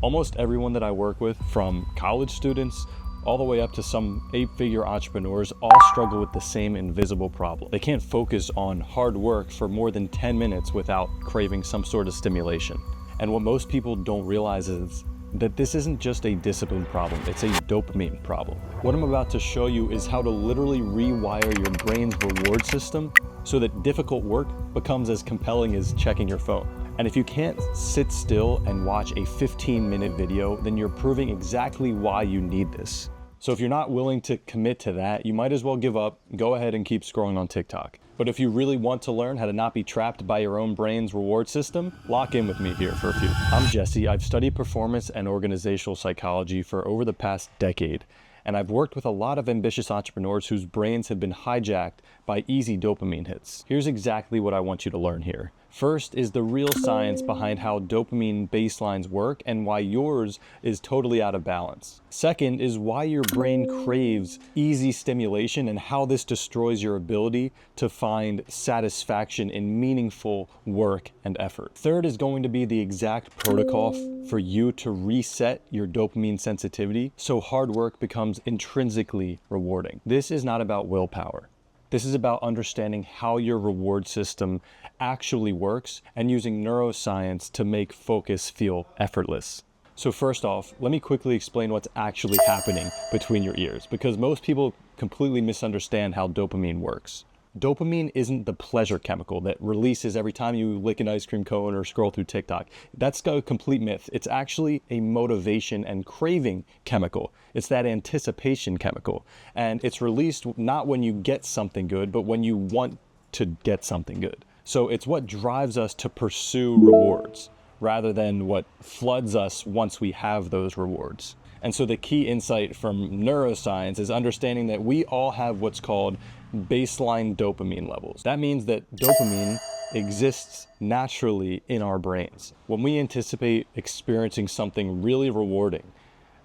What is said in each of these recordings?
Almost everyone that I work with, from college students all the way up to some 8-figure entrepreneurs, all struggle with the same invisible problem. They can't focus on hard work for more than 10 minutes without craving some sort of stimulation. And what most people don't realize is that this isn't just a discipline problem, it's a dopamine problem. What I'm about to show you is how to literally rewire your brain's reward system so that difficult work becomes as compelling as checking your phone. And if you can't sit still and watch a 15-minute video, then you're proving exactly why you need this. So if you're not willing to commit to that, you might as well give up, go ahead and keep scrolling on TikTok. But if you really want to learn how to not be trapped by your own brain's reward system, lock in with me here for a few. I'm Jesse. I've studied performance and organizational psychology for over the past decade, and I've worked with a lot of ambitious entrepreneurs whose brains have been hijacked by easy dopamine hits. Here's exactly what I want you to learn here. First is the real science behind how dopamine baselines work and why yours is totally out of balance. Second is why your brain craves easy stimulation and how this destroys your ability to find satisfaction in meaningful work and effort. Third is going to be the exact protocol for you to reset your dopamine sensitivity so hard work becomes intrinsically rewarding. This is not about willpower. This is about understanding how your reward system actually works and using neuroscience to make focus feel effortless. So first off, let me quickly explain what's actually happening between your ears, because most people completely misunderstand how dopamine works. Dopamine isn't the pleasure chemical that releases every time you lick an ice cream cone or scroll through TikTok. That's a complete myth. It's actually a motivation and craving chemical. It's that anticipation chemical. And it's released not when you get something good, but when you want to get something good. So it's what drives us to pursue rewards rather than what floods us once we have those rewards. And so the key insight from neuroscience is understanding that we all have what's called baseline dopamine levels. That means that dopamine exists naturally in our brains. When we anticipate experiencing something really rewarding,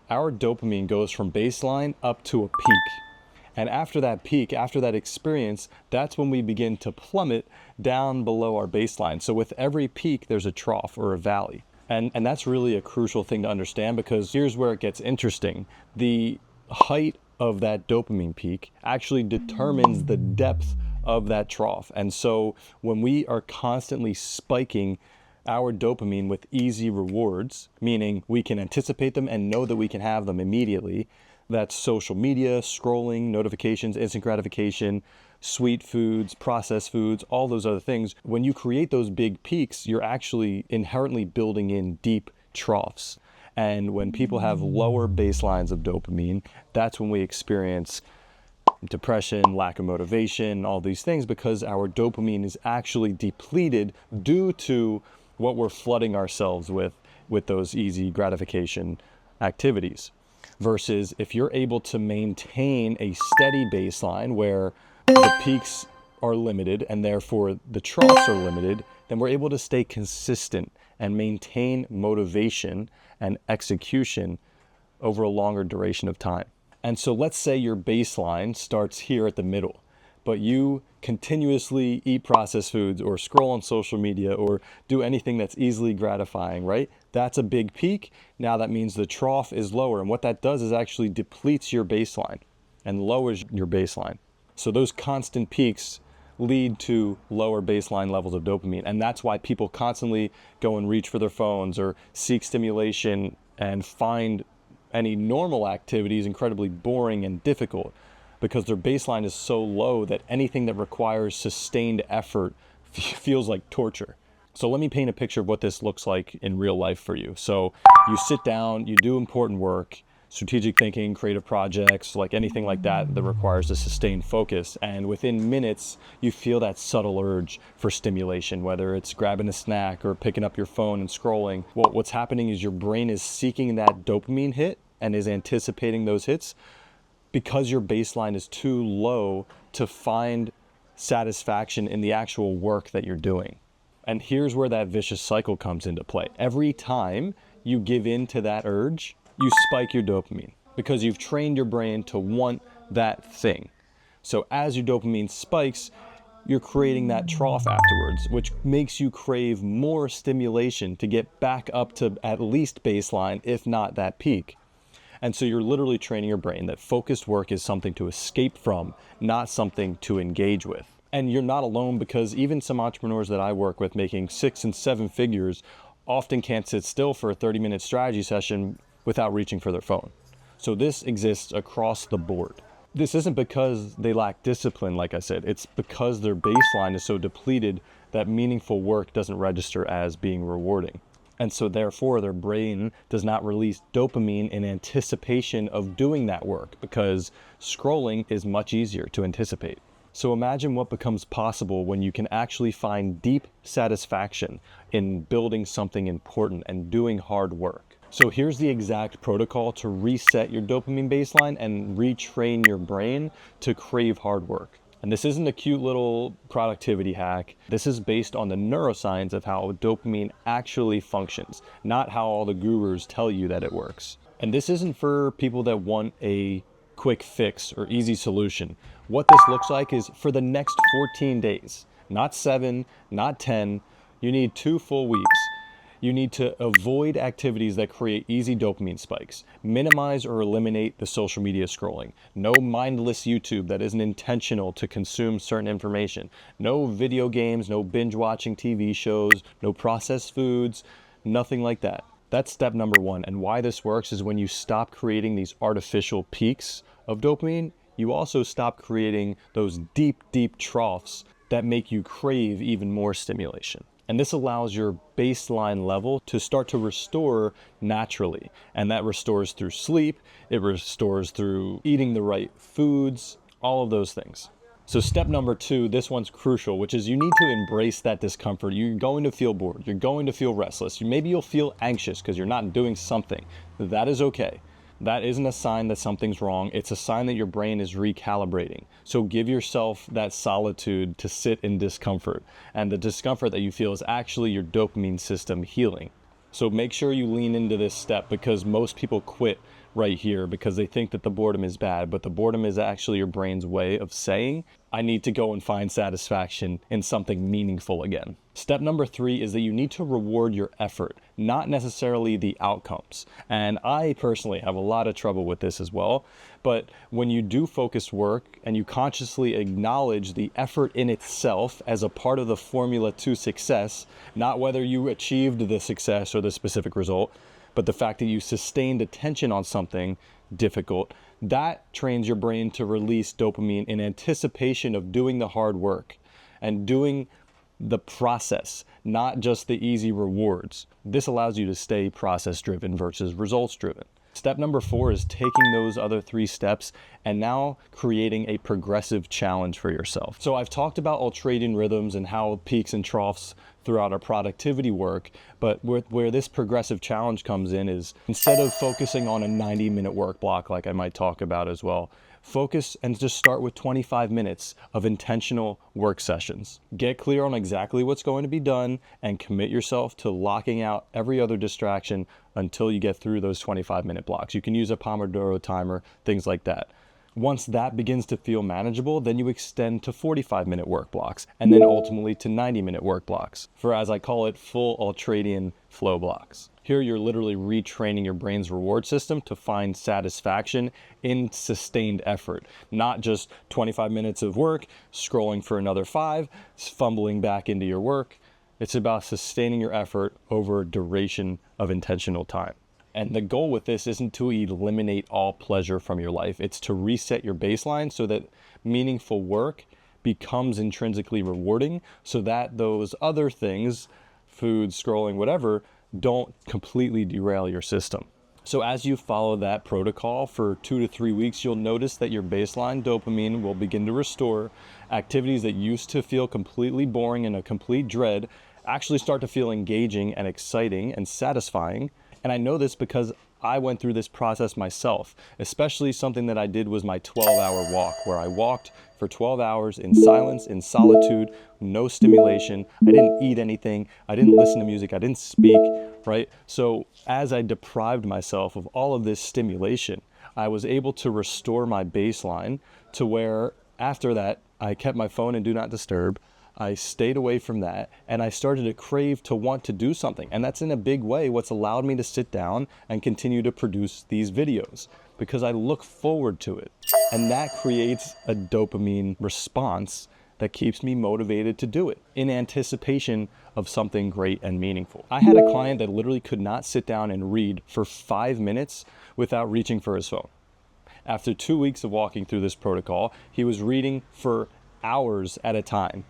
our dopamine goes from baseline up to a peak. And after that peak, after that experience, that's when we begin to plummet down below our baseline. So with every peak, there's a trough or a valley. And that's really a crucial thing to understand, because here's where it gets interesting. The height of that dopamine peak actually determines the depth of that trough. And so when we are constantly spiking our dopamine with easy rewards, meaning we can anticipate them and know that we can have them immediately, that's social media, scrolling, notifications, instant gratification, sweet foods, processed foods, all those other things. When you create those big peaks, you're actually inherently building in deep troughs. And when people have lower baselines of dopamine, that's when we experience depression, lack of motivation, all these things, because our dopamine is actually depleted due to what we're flooding ourselves with those easy gratification activities. Versus if you're able to maintain a steady baseline where the peaks are limited and therefore the troughs are limited, then we're able to stay consistent and maintain motivation and execution over a longer duration of time. And so let's say your baseline starts here at the middle, but you continuously eat processed foods or scroll on social media or do anything that's easily gratifying, right? That's a big peak. Now that means the trough is lower. And what that does is actually depletes your baseline and lowers your baseline. So those constant peaks lead to lower baseline levels of dopamine. And that's why people constantly go and reach for their phones or seek stimulation and find any normal activities incredibly boring and difficult, because their baseline is so low that anything that requires sustained effort feels like torture. So let me paint a picture of what this looks like in real life for you. So you sit down, you do important work, strategic thinking, creative projects, like anything like that requires a sustained focus. And within minutes, you feel that subtle urge for stimulation, whether it's grabbing a snack or picking up your phone and scrolling. Well, what's happening is your brain is seeking that dopamine hit and is anticipating those hits because your baseline is too low to find satisfaction in the actual work that you're doing. And here's where that vicious cycle comes into play. Every time you give in to that urge, you spike your dopamine because you've trained your brain to want that thing. So as your dopamine spikes, you're creating that trough afterwards, which makes you crave more stimulation to get back up to at least baseline, if not that peak. And so you're literally training your brain that focused work is something to escape from, not something to engage with. And you're not alone, because even some entrepreneurs that I work with making 6 and 7 figures often can't sit still for a 30-minute strategy session without reaching for their phone. So this exists across the board. This isn't because they lack discipline, like I said, it's because their baseline is so depleted that meaningful work doesn't register as being rewarding. And so therefore their brain does not release dopamine in anticipation of doing that work, because scrolling is much easier to anticipate. So imagine what becomes possible when you can actually find deep satisfaction in building something important and doing hard work. So here's the exact protocol to reset your dopamine baseline and retrain your brain to crave hard work. And this isn't a cute little productivity hack. This is based on the neuroscience of how dopamine actually functions, not how all the gurus tell you that it works. And this isn't for people that want a quick fix or easy solution. What this looks like is for the next 14 days, not 7, not 10. You need 2 full weeks. You need to avoid activities that create easy dopamine spikes. Minimize or eliminate the social media scrolling. No mindless YouTube that isn't intentional to consume certain information. No video games, no binge watching TV shows, no processed foods, nothing like that. That's step number 1. And why this works is when you stop creating these artificial peaks of dopamine, you also stop creating those deep, deep troughs that make you crave even more stimulation. And this allows your baseline level to start to restore naturally. And that restores through sleep, it restores through eating the right foods, all of those things. So step number 2, this one's crucial, which is you need to embrace that discomfort. You're going to feel bored, you're going to feel restless, maybe you'll feel anxious because you're not doing something. That is okay. That isn't a sign that something's wrong. It's a sign that your brain is recalibrating. So give yourself that solitude to sit in discomfort. And the discomfort that you feel is actually your dopamine system healing. So make sure you lean into this step, because most people quit right here because they think that the boredom is bad, but the boredom is actually your brain's way of saying, I need to go and find satisfaction in something meaningful again. Step number 3 is that you need to reward your effort, not necessarily the outcomes. And I personally have a lot of trouble with this as well. But when you do focused work and you consciously acknowledge the effort in itself as a part of the formula to success, not whether you achieved the success or the specific result, but the fact that you sustained attention on something difficult, that trains your brain to release dopamine in anticipation of doing the hard work and doing the process, not just the easy rewards. This allows you to stay process-driven versus results-driven. Step number 4 is taking those other 3 steps and now creating a progressive challenge for yourself. So I've talked about ultradian rhythms and how peaks and troughs throughout our productivity work, but where this progressive challenge comes in is, instead of focusing on a 90-minute work block like I might talk about as well, focus and just start with 25 minutes of intentional work sessions. Get clear on exactly what's going to be done and commit yourself to locking out every other distraction until you get through those 25-minute blocks. You can use a Pomodoro timer, things like that. Once that begins to feel manageable, then you extend to 45-minute work blocks and then ultimately to 90-minute work blocks, for, as I call it, full ultradian flow blocks. Here you're literally retraining your brain's reward system to find satisfaction in sustained effort, not just 25 minutes of work, scrolling for another 5, fumbling back into your work. It's about sustaining your effort over a duration of intentional time. And the goal with this isn't to eliminate all pleasure from your life. It's to reset your baseline so that meaningful work becomes intrinsically rewarding, so that those other things, food, scrolling, whatever, don't completely derail your system. So as you follow that protocol for 2 to 3 weeks, you'll notice that your baseline dopamine will begin to restore. Activities that used to feel completely boring and a complete dread actually start to feel engaging and exciting and satisfying. And I know this because I went through this process myself. Especially something that I did was my 12-hour walk, where I walked for 12 hours in silence, in solitude, no stimulation. I didn't eat anything. I didn't listen to music. I didn't speak, right? So as I deprived myself of all of this stimulation, I was able to restore my baseline to where after that, I kept my phone in do not disturb. I stayed away from that, and I started to crave to want to do something. And that's in a big way what's allowed me to sit down and continue to produce these videos, because I look forward to it. And that creates a dopamine response that keeps me motivated to do it in anticipation of something great and meaningful. I had a client that literally could not sit down and read for 5 minutes without reaching for his phone. After 2 weeks of walking through this protocol, he was reading for hours at a time.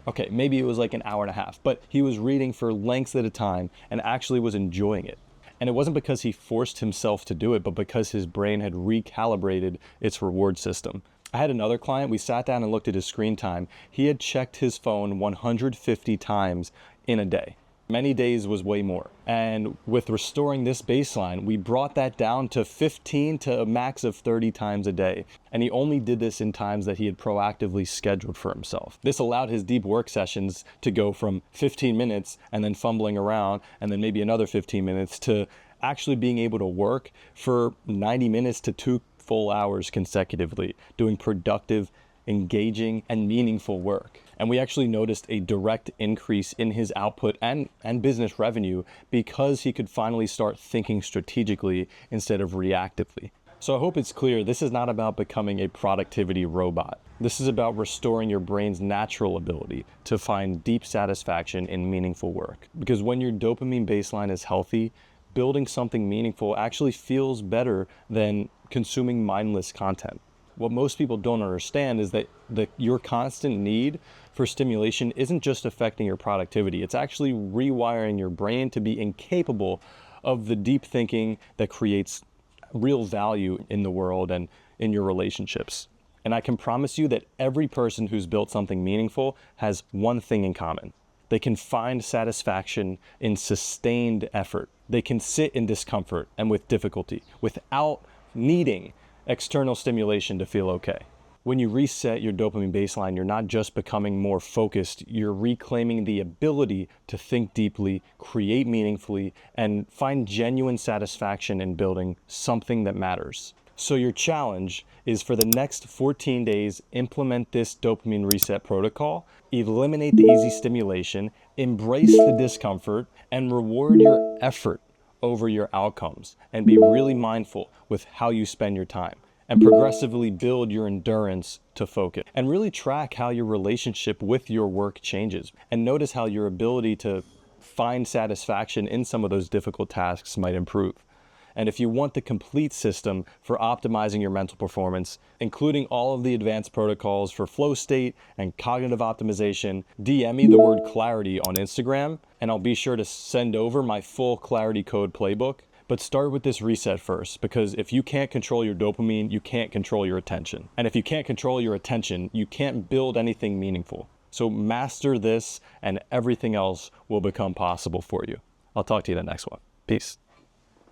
Okay, maybe it was like an hour and a half, but he was reading for lengths at a time and actually was enjoying it. And it wasn't because he forced himself to do it, but because his brain had recalibrated its reward system. I had another client, we sat down and looked at his screen time. He had checked his phone 150 times in a day. Many days was way more. And with restoring this baseline, we brought that down to 15 to a max of 30 times a day. And he only did this in times that he had proactively scheduled for himself. This allowed his deep work sessions to go from 15 minutes and then fumbling around and then maybe another 15 minutes to actually being able to work for 90 minutes to 2 full hours consecutively, doing productive, engaging, and meaningful work. And we actually noticed a direct increase in his output and business revenue because he could finally start thinking strategically instead of reactively. So I hope it's clear, this is not about becoming a productivity robot. This is about restoring your brain's natural ability to find deep satisfaction in meaningful work. Because when your dopamine baseline is healthy, building something meaningful actually feels better than consuming mindless content. What most people don't understand is that your constant need for stimulation isn't just affecting your productivity. It's actually rewiring your brain to be incapable of the deep thinking that creates real value in the world and in your relationships. And I can promise you that every person who's built something meaningful has one thing in common. They can find satisfaction in sustained effort. They can sit in discomfort and with difficulty without needing external stimulation to feel okay. When you reset your dopamine baseline, you're not just becoming more focused, you're reclaiming the ability to think deeply, create meaningfully, and find genuine satisfaction in building something that matters. So your challenge is for the next 14 days, implement this dopamine reset protocol, eliminate the easy stimulation, embrace the discomfort, and reward your effort over your outcomes, and be really mindful with how you spend your time, and progressively build your endurance to focus, and really track how your relationship with your work changes, and notice how your ability to find satisfaction in some of those difficult tasks might improve. And if you want the complete system for optimizing your mental performance, including all of the advanced protocols for flow state and cognitive optimization, DM me the word clarity on Instagram, and I'll be sure to send over my full clarity code playbook. But start with this reset first, because if you can't control your dopamine, you can't control your attention. And if you can't control your attention, you can't build anything meaningful. So master this and everything else will become possible for you. I'll talk to you in the next one. Peace.